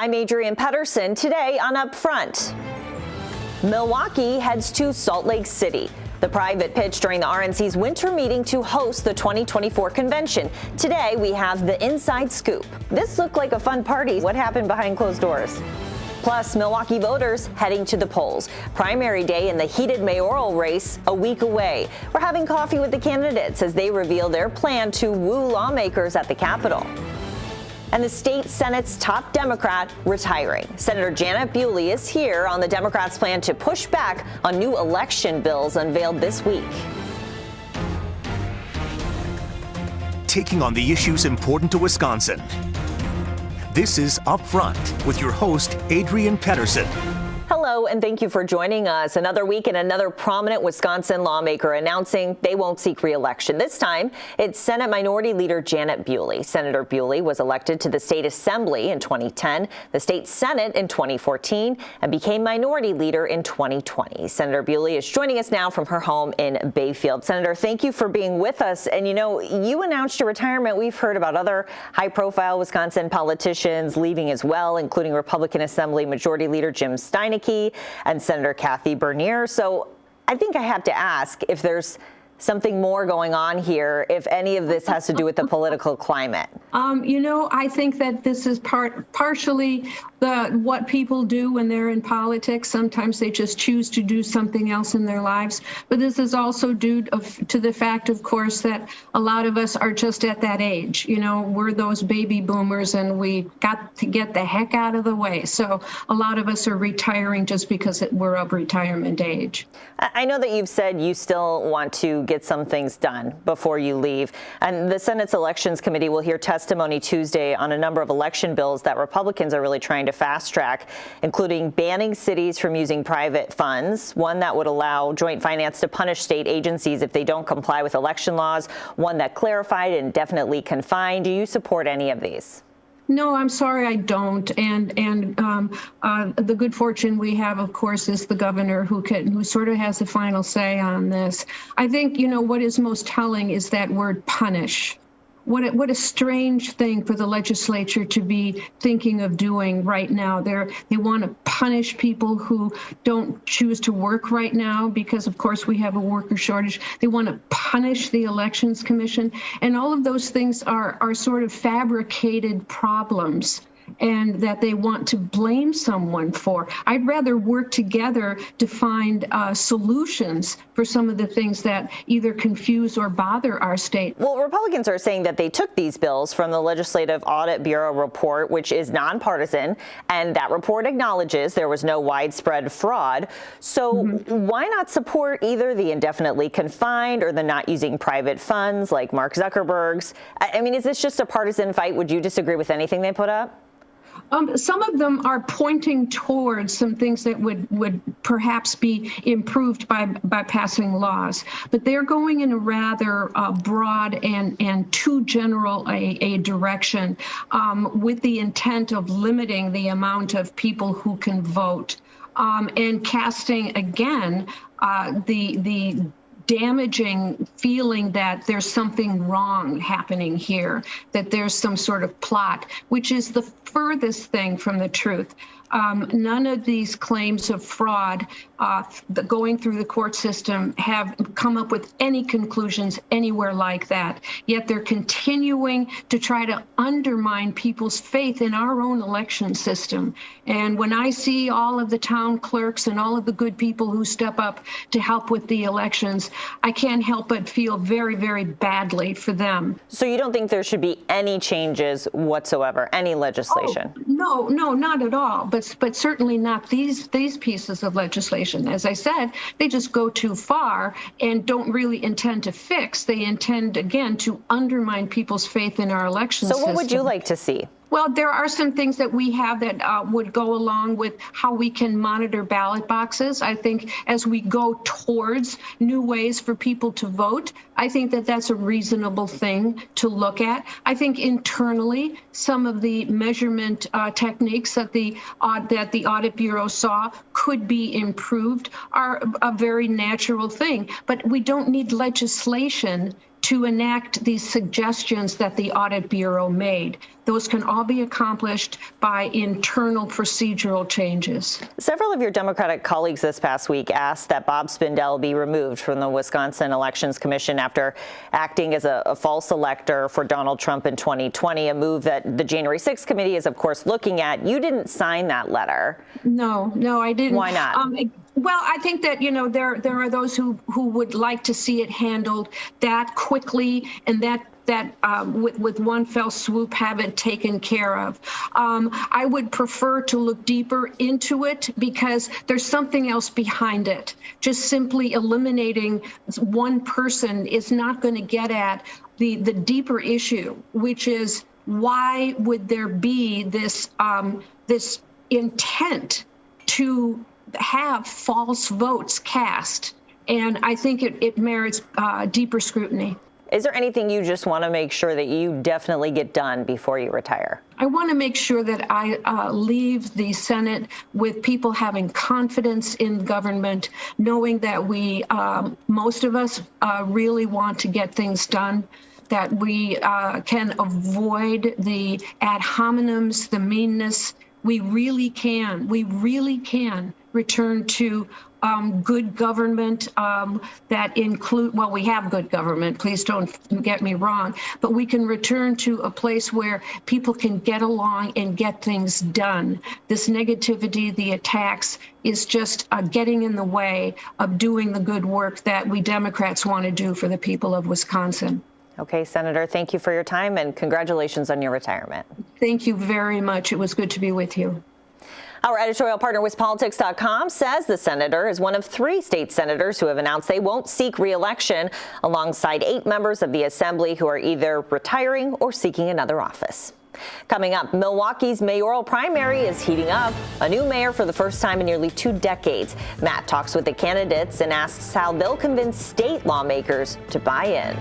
I'm Adrienne Pedersen. Today on Upfront, Milwaukee heads to Salt Lake City. The private pitch during the RNC's winter meeting to host the 2024 convention. Today, we have the inside scoop. This looked like a fun party. What happened behind closed doors? Plus, Milwaukee voters heading to the polls. Primary day in the heated mayoral race a week away. We're having coffee with the candidates as they reveal their plan to woo lawmakers at the Capitol. And the state Senate's top Democrat retiring. Senator Janet Bewley is here on the Democrats' plan to push back on new election bills unveiled this week. Taking on the issues important to Wisconsin. This is Upfront with your host, Adrienne Pedersen. Hello, and thank you for joining us. Another week and another prominent Wisconsin lawmaker announcing they won't seek re-election. This time, it's Senate Minority Leader Janet Bewley. Senator Bewley was elected to the state assembly in 2010, the state senate in 2014, and became minority leader in 2020. Senator Bewley is joining us now from her home in Bayfield. Senator, thank you for being with us. And you know, you announced your retirement. We've heard about other high-profile Wisconsin politicians leaving as well, including Republican Assembly Majority Leader Jim Steineke and Senator Kathy Bernier. So I think I have to ask if there's something more going on here, if any of this has to do with the political climate. You know, I think that this is partially what people do when they're in politics. Sometimes they just choose to do something else in their lives. But this is also due to the fact, of course, that a lot of us are just at that age. You know, we're those baby boomers and we got to get the heck out of the way. So a lot of us are retiring just because we're of retirement age. I know that you've said you still want to get some things done before you leave. And the Senate's Elections Committee will hear testimony Tuesday on a number of election bills that Republicans are really trying to fast track, including banning cities from using private funds, one that would allow joint finance to punish state agencies if they don't comply with election laws, one that clarified and definitely confined. Do you support any of these? No, I'm sorry, I don't. And the good fortune we have, of course, is the governor who sort of has the final say on this. I think, you know, what is most telling is that word punish. What a strange thing for the legislature to be thinking of doing right now. They want to punish people who don't choose to work right now because, of course, we have a worker shortage. They want to punish the Elections Commission. And all of those things are sort of fabricated problems and that they want to blame someone for. I'd rather work together to find solutions for some of the things that either confuse or bother our state. Well, Republicans are saying that they took these bills from the Legislative Audit Bureau report, which is nonpartisan, and that report acknowledges there was no widespread fraud. So why not support either the indefinitely confined or the not using private funds like Mark Zuckerberg's? I mean, is this just a partisan fight? Would you disagree with anything they put up? Some of them are pointing towards some things that would perhaps be improved by passing laws, but they're going in a rather broad and too general a direction with the intent of limiting the amount of people who can vote and casting again the damaging feeling that there's something wrong happening here, that there's some sort of plot, which is the furthest thing from the truth. None of these claims of fraud going through the court system have come up with any conclusions anywhere like that. Yet they're continuing to try to undermine people's faith in our own election system. And when I see all of the town clerks and all of the good people who step up to help with the elections, I can't help but feel very, very badly for them. So you don't think there should be any changes whatsoever, any legislation? Oh, no, not at all. But certainly not these pieces of legislation. As I said, they just go too far and don't really intend to fix. They intend, again, to undermine people's faith in our election system. So what would you like to see? Well, there are some things that we have that would go along with how we can monitor ballot boxes. I think as we go towards new ways for people to vote, I think that that's a reasonable thing to look at. I think internally, some of the measurement techniques that the Audit Bureau saw could be improved are a very natural thing. But we don't need legislation to enact these suggestions that the Audit Bureau made. Those can all be accomplished by internal procedural changes. Several of your Democratic colleagues this past week asked that Bob Spindell be removed from the Wisconsin Elections Commission after acting as a false elector for Donald Trump in 2020, a move that the January 6th committee is, of course, looking at. You didn't sign that letter. No, I didn't. Why not? Well, I think that, there are those who would like to see it handled that quickly and that with one fell swoop have it taken care of. I would prefer to look deeper into it because there's something else behind it. Just simply eliminating one person is not going to get at the deeper issue, which is why would there be this intent to have false votes cast? And I think it merits deeper scrutiny. Is there anything you just want to make sure that you definitely get done before you retire? I want to make sure that I leave the Senate with people having confidence in government, knowing that most of us really want to get things done, that we can avoid the ad hominems, the meanness. We really can return to good government that include, well, we have good government, please don't get me wrong, but we can return to a place where people can get along and get things done. This negativity, the attacks, is just getting in the way of doing the good work that we Democrats want to do for the people of Wisconsin. Okay, Senator, thank you for your time and congratulations on your retirement. Thank you very much. It was good to be with you. Our editorial partner, WisPolitics.com, says the senator is one of 3 state senators who have announced they won't seek re-election, alongside 8 members of the assembly who are either retiring or seeking another office. Coming up, Milwaukee's mayoral primary is heating up. A new mayor for the first time in nearly 2 decades. Matt talks with the candidates and asks how they'll convince state lawmakers to buy in.